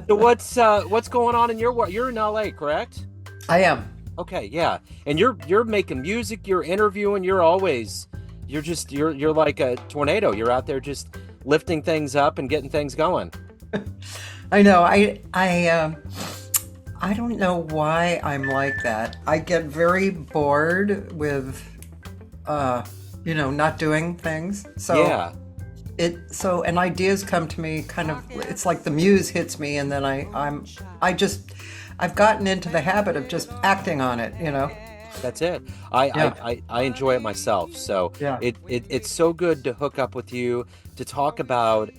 So what's going on in your world? You're in LA, correct? I am. Okay, yeah. And you're making music, you're interviewing, you're like a tornado. You're out there just lifting things up and getting things going. I know. I don't know why I'm like that. I get very bored with, uh, not doing things. Yeah. And ideas come to me kind of. It's like the muse hits me, and then I've gotten into the habit of just acting on it. That's it. I, I Yeah. I I enjoy it myself. So Yeah. it's so good to hook up with you to talk about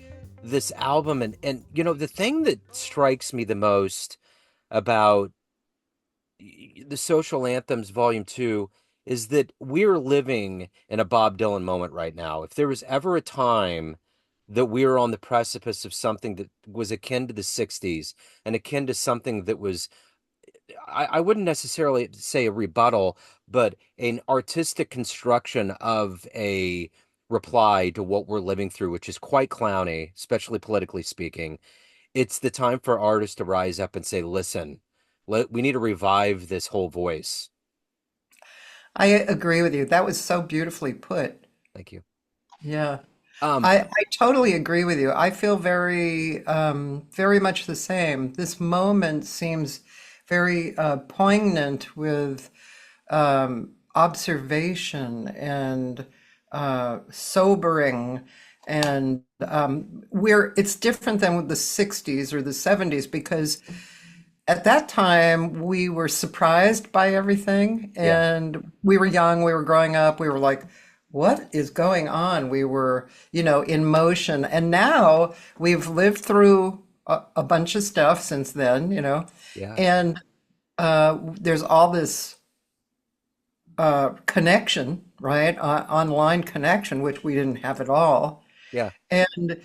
this album and the thing that strikes me the most about the Social Anthems Volume 2 is that we're living in a Bob Dylan moment right now. If there was ever a time that we were on the precipice of something that was akin to the 60s and akin to something that was I wouldn't necessarily say a rebuttal, but an artistic construction of a reply to what we're living through, which is quite clowny, especially politically speaking. It's the time for artists to rise up and say, listen, we need to revive this whole voice. I agree with you. That was so beautifully put. Thank you. Yeah. Um, I totally agree with you. I feel very much the same. This moment seems very poignant with observation and sobering, and it's different than with the '60s or the '70s because at that time we were surprised by everything, yeah, and we were young, we were growing up, we were like, what is going on? We were, in motion. And now we've lived through a bunch of stuff since then, yeah, and there's all this connection, right? Online connection, which we didn't have at all. yeah. And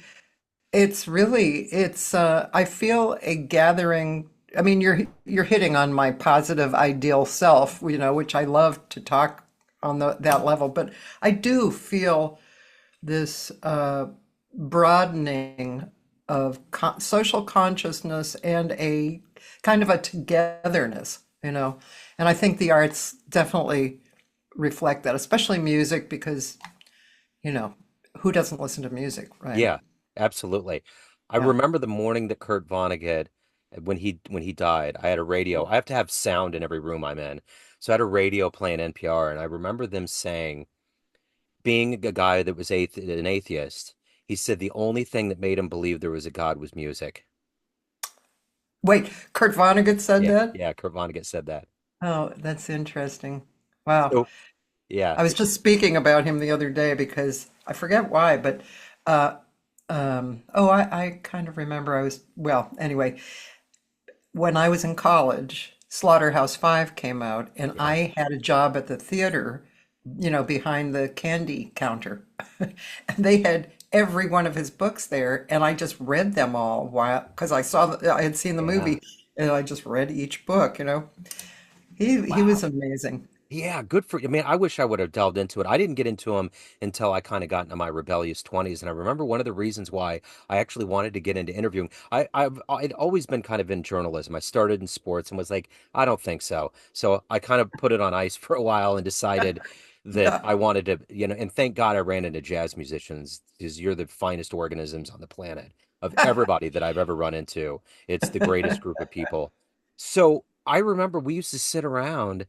I feel a gathering. I mean, you're hitting on my positive ideal self, which I love to talk on that level, but I do feel this broadening of social consciousness and a kind of a togetherness. And I think the arts definitely reflect that, especially music, because, you know, who doesn't listen to music, right? Yeah, absolutely. I Yeah. remember the morning that Kurt Vonnegut, when he died, I had a radio. I have to have sound in every room I'm in. So I had a radio playing NPR, and I remember them saying, being a guy that was an atheist, he said the only thing that made him believe there was a God was music. Wait, Kurt Vonnegut said Yeah, that? yeah, Kurt Vonnegut said that. Oh, that's interesting. Wow. So, yeah, I was just speaking about him the other day because I forget why, but uh, I kind of remember well, anyway, when I was in college, Slaughterhouse-Five came out, and yeah. I had a job at the theater, behind the candy counter. And they had every one of his books there, and I just read them all while, because I had seen the Yeah. movie, and I just read each book. He Wow. was amazing. Yeah, good for you. I mean, I wish I would have delved into it. I didn't get into them until I kind of got into my rebellious 20s. And I remember one of the reasons why I actually wanted to get into interviewing. I'd always been kind of in journalism. I started in sports and was like, I don't think so. So I kind of put it on ice for a while and decided that Yeah. I wanted to, and thank God I ran into jazz musicians because you're the finest organisms on the planet of everybody that I've ever run into. It's the greatest group of people. So I remember we used to sit around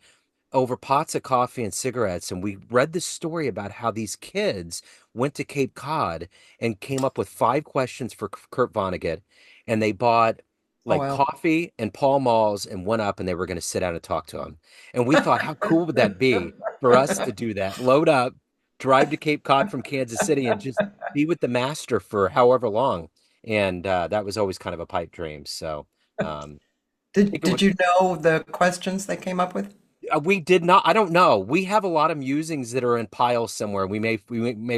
over pots of coffee and cigarettes, and we read this story about how these kids went to Cape Cod and came up with 5 questions for Kurt Vonnegut, and they bought Oh like well. coffee and Pall Malls and went up and they were going to sit down and talk to him. And we thought, how cool would that be for us to do that? Load up, drive to Cape Cod from Kansas City, and just be with the master for however long. And that was always kind of a pipe dream. So I Did think it would. did you know the questions they came up with? We did not. I don't know. We have a lot of musings that are in piles somewhere. We may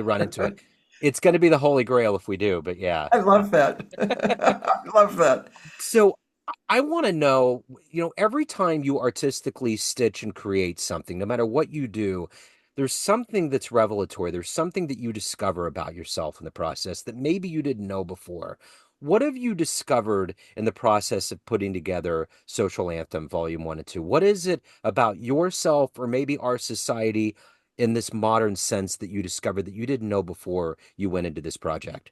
run into it. It's going to be the Holy Grail if we do, but yeah. I love that. I love that. So I want to know, every time you artistically stitch and create something, no matter what you do, there's something that's revelatory. There's something that you discover about yourself in the process that maybe you didn't know before. What have you discovered in the process of putting together Social Anthem Volume 1 and 2? What is it about yourself or maybe our society in this modern sense that you discovered that you didn't know before you went into this project?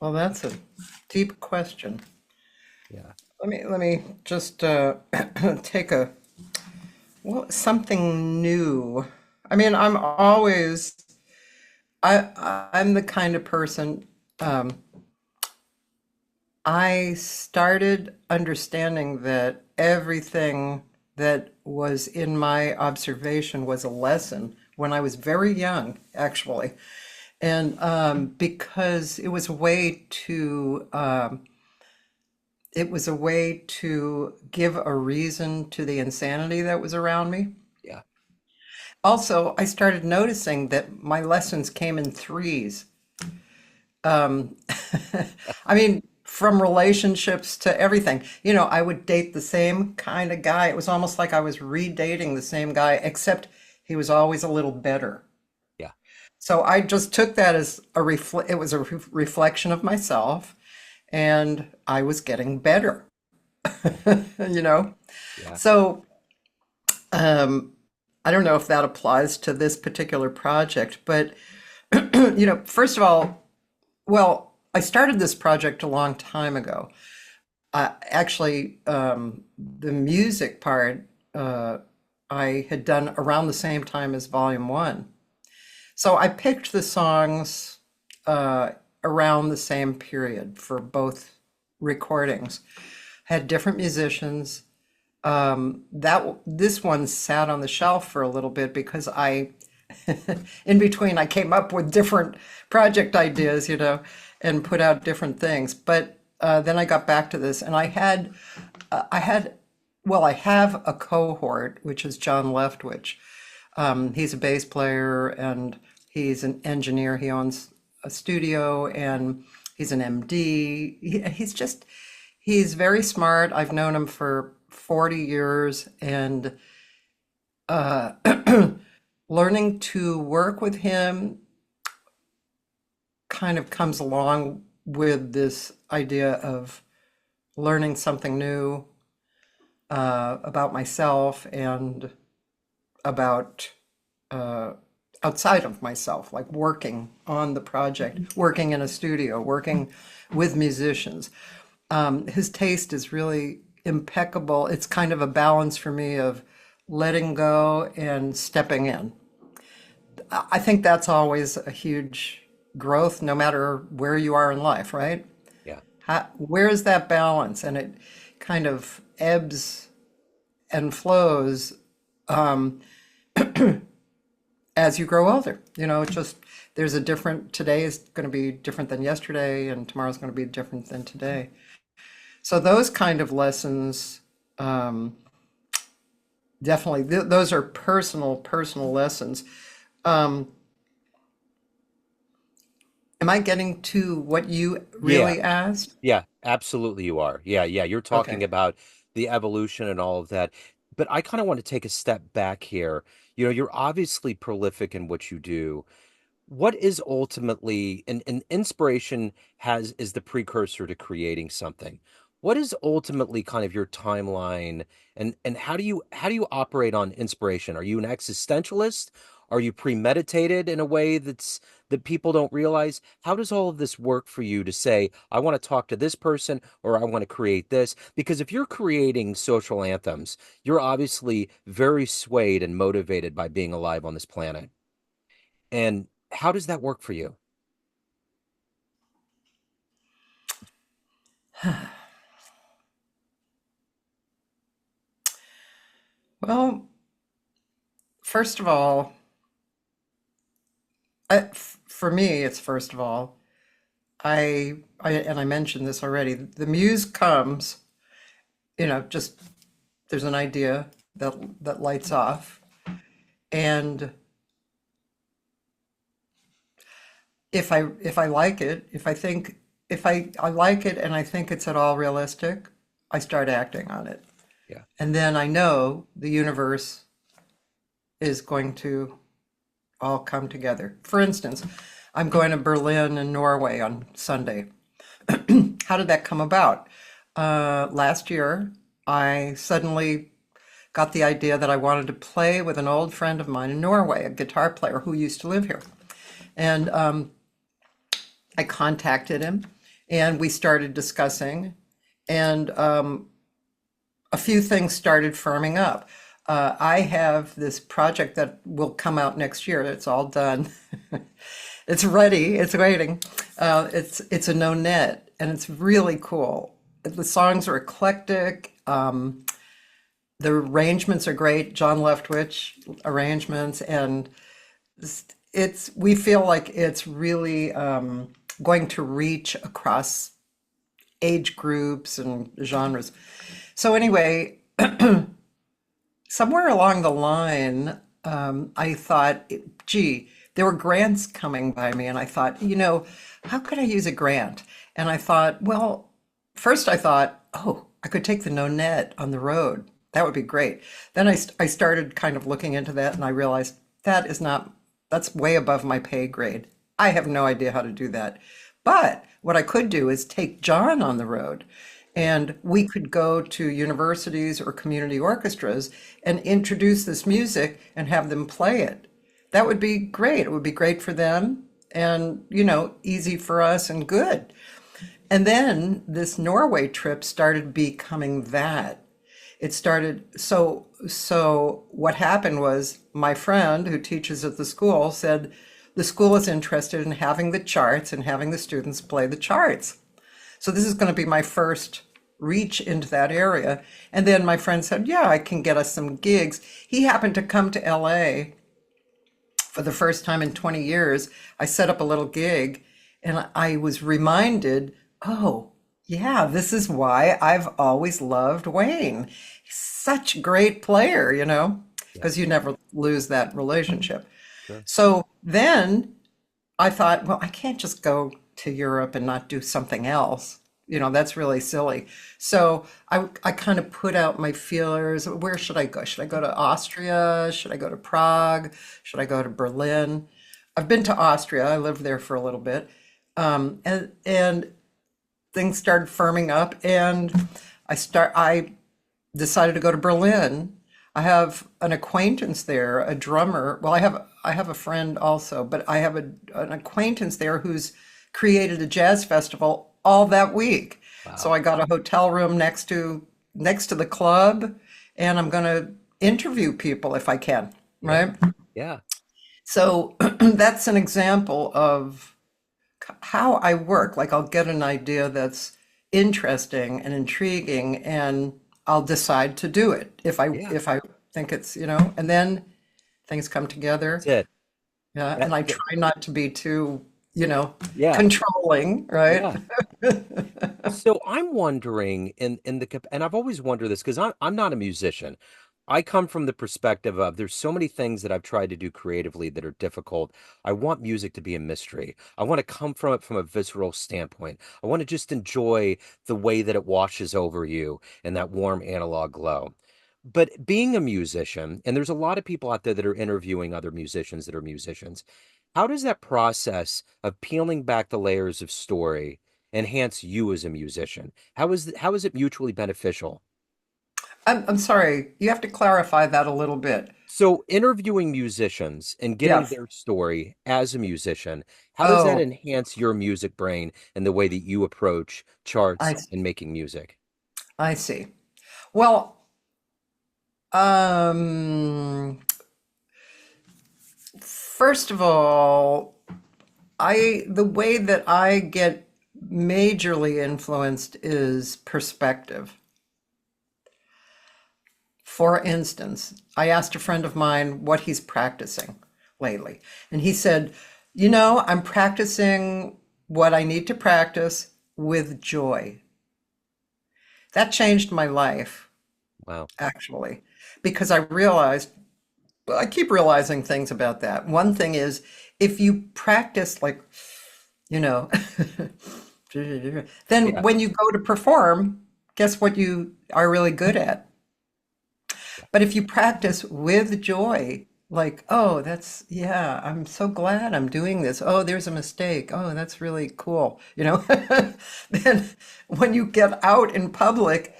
Well, that's a deep question. Yeah. Let me just take a well, something new. I mean, I'm the kind of person. Um, I started understanding that everything that was in my observation was a lesson when I was very young, actually. And because it was a way to give a reason to the insanity that was around me. Yeah. Also, I started noticing that my lessons came in threes. Um, I mean, from relationships to everything. You know, I would date the same kind of guy. It was almost like I was redating the same guy, except he was always a little better. Yeah. So I just took that as it was a reflection of myself, and I was getting better, you know? Yeah. So um, I don't know if that applies to this particular project, but first of all, well, I started this project a long time ago. Actually, the music part I had done around the same time as Volume One. So I picked the songs uh, around the same period for both recordings. Had different musicians. That this one sat on the shelf for a little bit because in between, I came up with different project ideas, and put out different things. But then I got back to this, and I had, well, I have a cohort, which is John Leftwich. He's a bass player and he's an engineer. He owns a studio and he's an MD. He's very smart. I've known him for 40 years and uh, learning to work with him kind of comes along with this idea of learning something new about myself and about uh, outside of myself, like working on the project, working in a studio, working with musicians. His taste is really impeccable. It's kind of a balance for me of letting go and stepping in. I think that's always a huge growth, no matter where you are in life, right? Yeah. Where is that balance? And it kind of ebbs and flows as you grow older. It's just there's a different, today is going to be different than yesterday, and tomorrow's going to be different than today. So those kind of lessons, um, definitely, those are personal lessons. Um, am I getting to what you Yeah. really asked? Yeah, absolutely you are. Yeah, yeah. You're talking Okay. about the evolution and all of that. But I kind of want to take a step back here. You're obviously prolific in what you do. What is ultimately and inspiration has is the precursor to creating something. What is ultimately kind of your timeline and how do you operate on inspiration? Are you an existentialist? Are you premeditated in a way that people don't realize? How does all of this work for you to say, I want to talk to this person or I want to create this? Because if you're creating social anthems, you're obviously very swayed and motivated by being alive on this planet. And how does that work for you? Well, first of all, for me, it's first of all, and I mentioned this already. The muse comes, just there's an idea that lights off, and if I like it, if I like it and I think it's at all realistic, I start acting on it, Yeah. and then I know the universe is going to all come together. For instance, I'm going to Berlin and Norway on Sunday. How did that come about? Last year, I suddenly got the idea that I wanted to play with an old friend of mine in Norway, a guitar player who used to live here. And I contacted him and we started discussing, and a few things started firming up. I have this project that will come out next year. It's all done. It's ready. It's waiting. It's a no net, and it's really cool. The songs are eclectic. The arrangements are great. John Leftwich arrangements, and it's we feel like it's really going to reach across age groups and genres. So anyway, somewhere along the line, I thought, gee, there were grants coming by me, and I thought, how could I use a grant? And I thought, well, first I thought, oh, I could take the no net on the road. That would be great. Then I started kind of looking into that, and I realized that's way above my pay grade. I have no idea how to do that. But what I could do is take John on the road, and we could go to universities or community orchestras and introduce this music and have them play it. That would be great. It would be great for them and, easy for us and good. And then this Norway trip started becoming that. It started, so what happened was my friend who teaches at the school said the school is interested in having the charts and having the students play the charts. So this is going to be my first reach into that area. And then my friend said, yeah, I can get us some gigs. He happened to come to LA for the first time in 20 years. I set up a little gig and I was reminded, oh, yeah, this is why I've always loved Wayne. He's such a great player, Yeah, because you never lose that relationship. sure. So then I thought, well, I can't just go to Europe and not do something else. That's really silly. So I kind of put out my feelers. Where should I go? Should I go to Austria? Should I go to Prague? Should I go to Berlin? I've been to Austria. I lived there for a little bit. And things started firming up, and I decided to go to Berlin. I have an acquaintance there, a drummer. Well, I have a friend also, but I have an acquaintance there who's created a jazz festival all that week. So Wow. I got a hotel room next to the club, and I'm going to interview people if I can, Yeah. right? Yeah. So that's an example of how I work. Like I'll get an idea that's interesting and intriguing, and I'll decide to do it Yeah. if I think it's, and then things come That's together. it. Yeah, That, and I that- try not to be too, yeah. controlling, right? Yeah. So I'm wondering and I've always wondered this because I'm not a musician. I come from the perspective of there's so many things that I've tried to do creatively that are difficult. I want music to be a mystery. I want to come from it from a visceral standpoint. I want to just enjoy the way that it washes over you and that warm analog glow. But being a musician, and there's a lot of people out there that are interviewing other musicians that are musicians, how does that process of peeling back the layers of story enhance you as a musician? How is it mutually beneficial? I'm sorry, you have to clarify that a little bit. So interviewing musicians and getting Yes. their story as a musician, how does that Oh, enhance your music brain and the way that you approach charts I and making music? I see. Well, um, first of all, the way that I get majorly influenced is perspective. For instance, I asked a friend of mine what he's practicing lately, and he said, I'm practicing what I need to practice with joy. That changed my life, Wow. actually, because I realized, well, I keep realizing things about that. One thing is, if you practice like, you know, then Yeah. when you go to perform, guess what you are really good at? Yeah. But if you practice with joy, like, oh, that's, yeah, I'm so glad I'm doing this. Oh, there's a mistake. Oh, that's really cool. Then when you get out in public,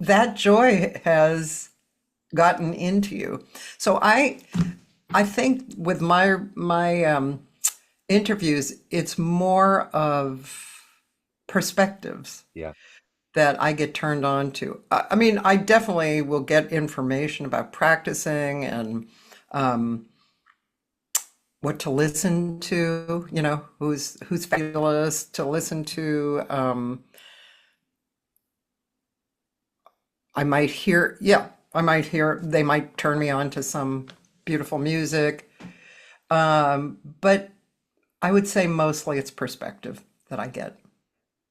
that joy has gotten into you. So I think with my interviews, it's more of perspectives Yeah. that I get turned on to. I mean, I definitely will get information about practicing and what to listen to, who's fabulous to listen to. I might hear, they might turn me on to some beautiful music. But I would say mostly it's perspective that I get.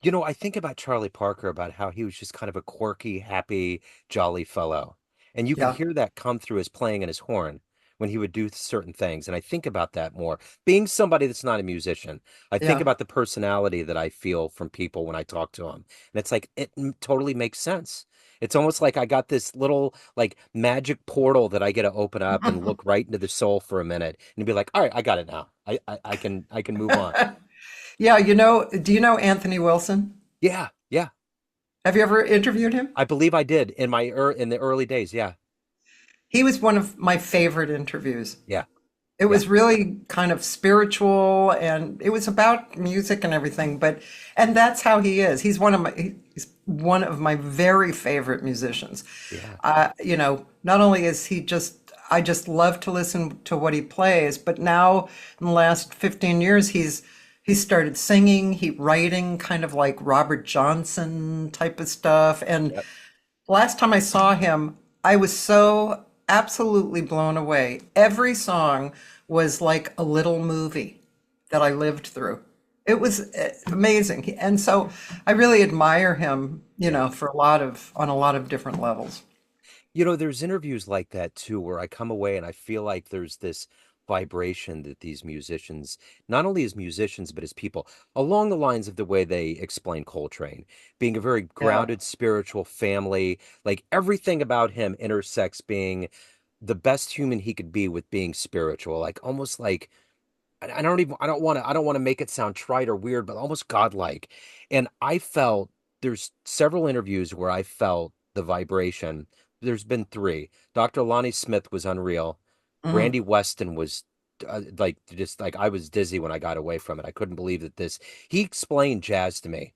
I think about Charlie Parker, about how he was just kind of a quirky, happy, jolly fellow. And you could Yeah, hear that come through his playing and his horn when he would do certain things. And I think about that more. Being somebody that's not a musician, I think yeah. about the personality that I feel from people when I talk to them. And it's like, totally makes sense. It's almost like I got this little like magic portal that I get to open up and look right into the soul for a minute and be like, all right, I got it now. I can move on. Yeah, do you know Anthony Wilson? Yeah, yeah. Have you ever interviewed him? I believe I did in in the early days. Yeah. He was one of my favorite interviews. Yeah. It Yeah. was really kind of spiritual and it was about music and everything, and that's how he is. He's one of my very favorite musicians. Yeah. Not only is he just I just love to listen to what he plays, but now in the last 15 years he started singing, he writing kind of like Robert Johnson type of stuff. And Yep. last time I saw him, I was so absolutely blown away. Every song was like a little movie that I lived through. It was amazing. And so I really admire him, Yeah. for on a lot of different levels. There's interviews like that too, where I come away and I feel like there's this vibration that these musicians, not only as musicians, but as people, along the lines of the way they explain Coltrane, being a very Yeah. grounded spiritual family, like everything about him intersects being the best human he could be with being spiritual, like almost like I don't want to make it sound trite or weird, but almost godlike. And I felt there's several interviews where I felt the vibration. There's been three. Dr. Lonnie Smith was unreal. Mhm. Randy Weston was like just like I was dizzy when I got away from it. I couldn't believe that this. He explained jazz to me.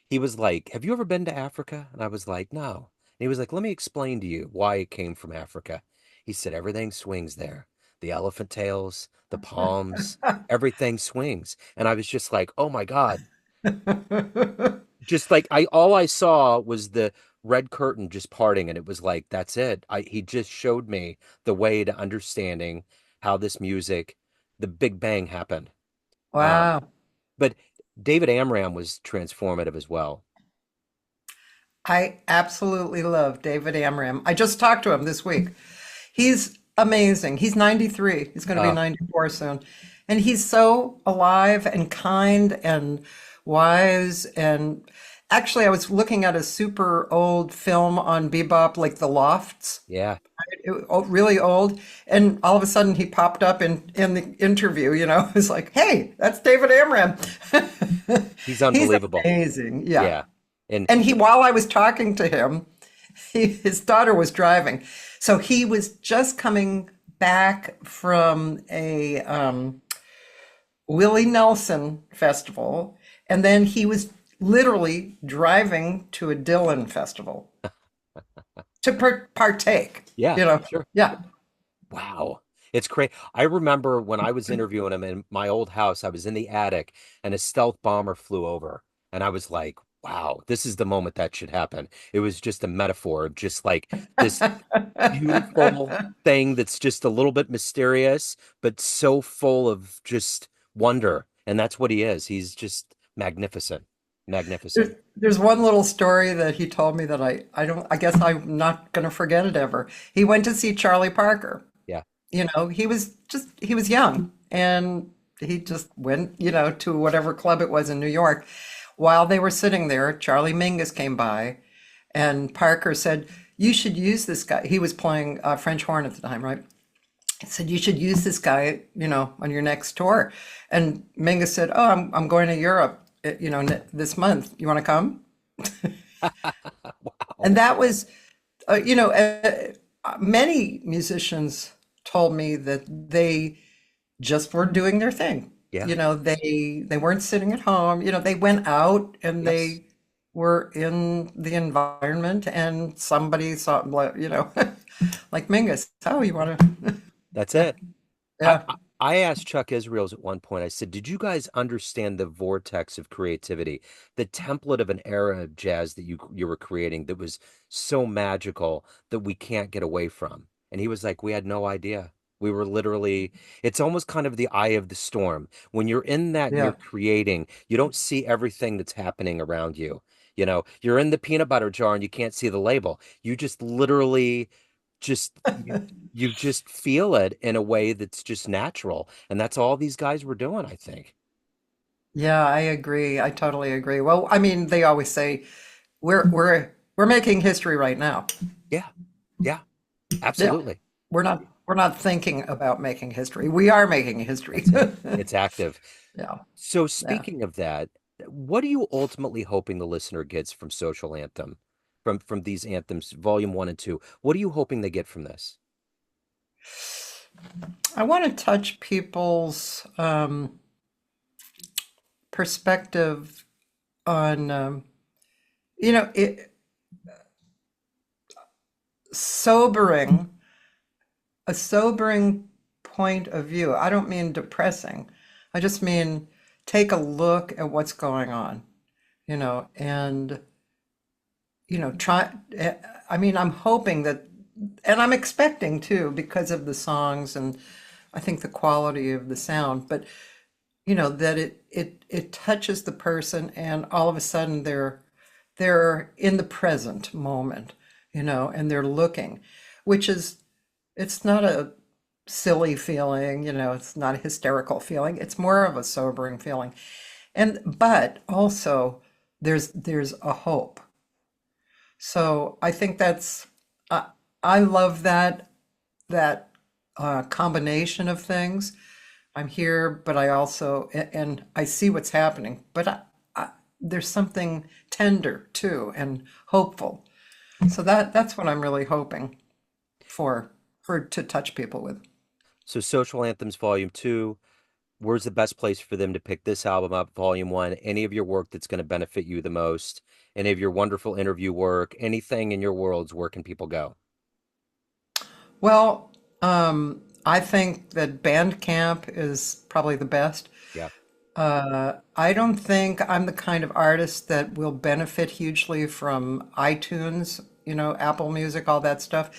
He was like, "Have you ever been to Africa?" And I was like, "No." And he was like, "Let me explain to you why it came from Africa." He said, "Everything swings there. The elephant tails, the palms, everything swings." And I was just like, "Oh my God." Just like all I saw was the red curtain just parting, and it was like, that's it. He just showed me the way to understanding how this music, the Big Bang happened. Um, Wow. but David Amram was transformative as well. I absolutely love David Amram. I just talked to him this week. He's amazing. He's 93. He's going to be Uh, 94 soon. And he's so alive and kind and wise. And actually, I was looking at a super old film on bebop, like The Lofts, yeah. really old. And all of a sudden, he popped up in the interview. It's like, hey, that's David Amram. He's He's unbelievable. amazing. Yeah. Yeah. And And while I was talking to him, his daughter was driving. So he was just coming back from a Willie Nelson festival, and then he was literally driving to a Dylan festival to partake. yeah, You know, sure. yeah. Wow. It's crazy. I remember when I was interviewing him in my old house, I was in the attic and a stealth bomber flew over. And I was like, wow, this is the moment that should happen. It was just a metaphor of just like this beautiful thing that's just a little bit mysterious, but so full of just wonder. And that's what he is. He's just magnificent. Magnificent. There's one little story that he told me that I guess I'm not going to forget it ever. He went to see Charlie Parker. Yeah. He was young and he just went, to whatever club it was in New York. While they were sitting there, Charlie Mingus came by and Parker said, you should use this guy. He was playing French horn at the time, right? I said, you should use this guy, on your next tour. And Mingus said, oh, I'm going to Europe, this month. You want to come? And Wow. that was, many musicians told me that they just were doing their thing. Yeah. They weren't sitting at home. They went out and Yes. they were in the environment, and somebody saw, like, like Mingus. Oh, you want to? That's Yeah, it. I, yeah, I I asked Chuck Israels at one point, I said, did you guys understand the vortex of creativity, the template of an era of jazz that you were creating that was so magical that we can't get away from? And he was like, we had no idea. We were literally, it's almost kind of the eye of the storm. When you're in that and you're yeah, creating, you don't see everything that's happening around you. You're in the peanut butter jar and you can't see the label. You just literally just you just feel it in a way that's just natural. And that's all these guys were doing, I think. yeah. I agree. I totally agree. Well, I mean, they always say we're making history right now. Yeah, yeah, Yeah, absolutely. we're not thinking about making history. We are making history. That's it. It's active. Yeah, So yeah. speaking of that, what are you ultimately hoping the listener gets from Social Anthem, from these anthems, volume one and two? What are you hoping they get from this? I want to touch people's perspective on, it sobering, a sobering point of view. I don't mean depressing. I just mean take a look at what's going on, and try. I mean, I'm hoping that, and I'm expecting too, because of the songs and I think the quality of the sound, but that it touches the person, and all of a sudden they're in the present moment, and they're looking, which is, it's not a silly feeling, it's not a hysterical feeling. It's more of a sobering feeling. But also there's a hope. So I think I, I love that combination of things. I'm here, but I also, and I see what's happening, but there's something tender too and hopeful. So that's what I'm really hoping for to touch people with. So Social Anthems volume two, where's the best place for them to pick this album up? Volume one, any of your work that's going to benefit you the most, any of your wonderful interview work, anything in your worlds, where can people go? Well, I think that Bandcamp is probably the best. Yeah. I don't think I'm the kind of artist that will benefit hugely from iTunes, Apple Music, all that stuff.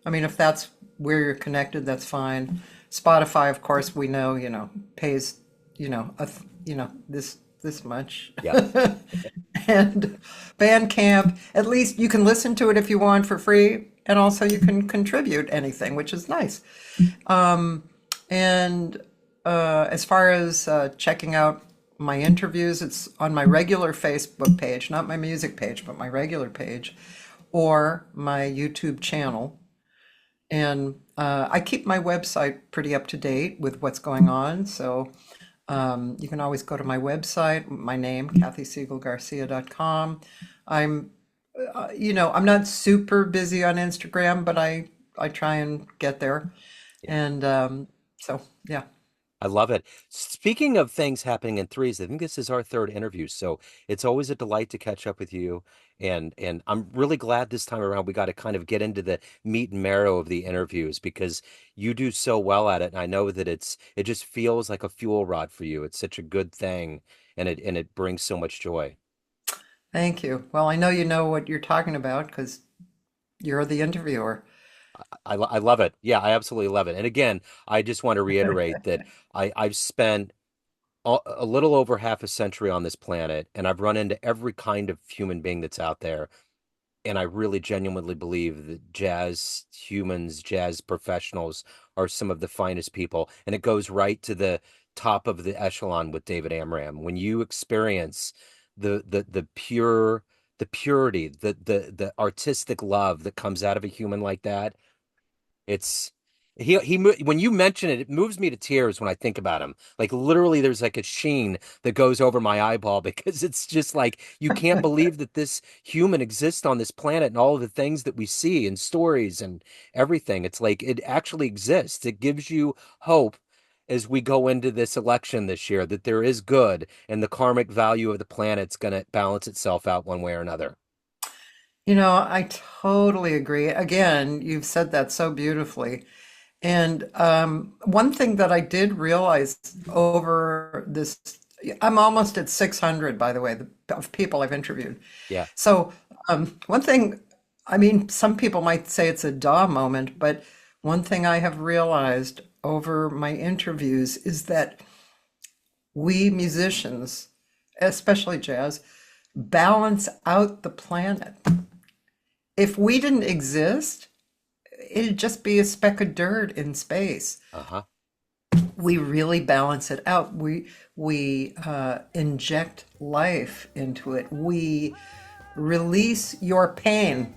I mean, if that's where you're connected, that's fine. Spotify, of course, we know, pays, this much. Yep. And Bandcamp, at least you can listen to it if you want for free, and also you can contribute anything, which is nice. And as far as checking out my interviews, it's on my regular Facebook page, not my music page, but my regular page, or my YouTube channel. And I keep my website pretty up to date with what's going on. So you can always go to my website, my name, CathySegal-Garcia.com. I'm, I'm not super busy on Instagram, but I try and get there. Yeah. And so, yeah. I love it. Speaking of things happening in threes, I think this is our third interview, so it's always a delight to catch up with you. And I'm really glad this time around we got to kind of get into the meat and marrow of the interviews because you do so well at it. And I know that it just feels like a fuel rod for you. It's such a good thing and it brings so much joy. Thank you. Well, I know you know what you're talking about because you're the interviewer. I love it. Yeah, I absolutely love it. And again, I just want to reiterate that I've spent a little over half a century on this planet, and I've run into every kind of human being that's out there. And I really genuinely believe that jazz humans, jazz professionals are some of the finest people. And it goes right to the top of the echelon with David Amram. When you experience the pure, the purity, the artistic love that comes out of a human like that, it's when you mention it, it moves me to tears when I think about him. Like literally, there's like a sheen that goes over my eyeball because it's just like you can't believe that this human exists on this planet and all of the things that we see and stories and everything. It's like it actually exists. It gives you hope as we go into this election this year that there is good and the karmic value of the planet's going to balance itself out one way or another. I totally agree. Again, you've said that so beautifully. And one thing that I did realize over this, I'm almost at 600, by the way, of people I've interviewed. Yeah. So, one thing, I mean, some people might say it's a duh moment, but one thing I have realized over my interviews is that we musicians, especially jazz, balance out the planet. If we didn't exist, it'd just be a speck of dirt in space. Uh-huh. We really balance it out. We inject life into it. We release your pain,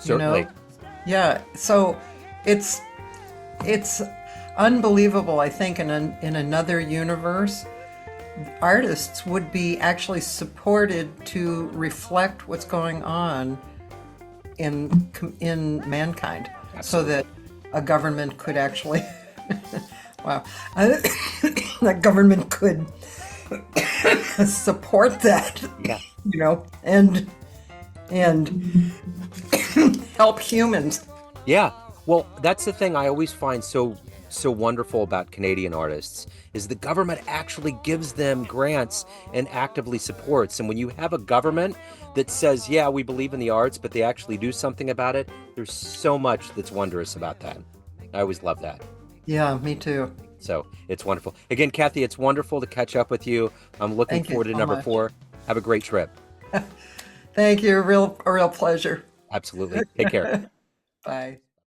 you know? Certainly. Yeah. So it's it's unbelievable. I think in another universe, artists would be actually supported to reflect what's going on in mankind, so Absolutely. that a government could actually, wow, that government could support that, Yeah. and help humans. Yeah. Well, that's the thing I always find so wonderful about Canadian artists is the government actually gives them grants and actively supports. And when you have a government that says, "Yeah, we believe in the arts," but they actually do something about it, there's so much that's wondrous about that. I always love that. Yeah, me too. So it's wonderful. Again, Kathy, it's wonderful to catch up with you. I'm looking Thank you forward to so number much. 4. Have a great trip. Thank you. A real pleasure. Absolutely. Take care. Bye.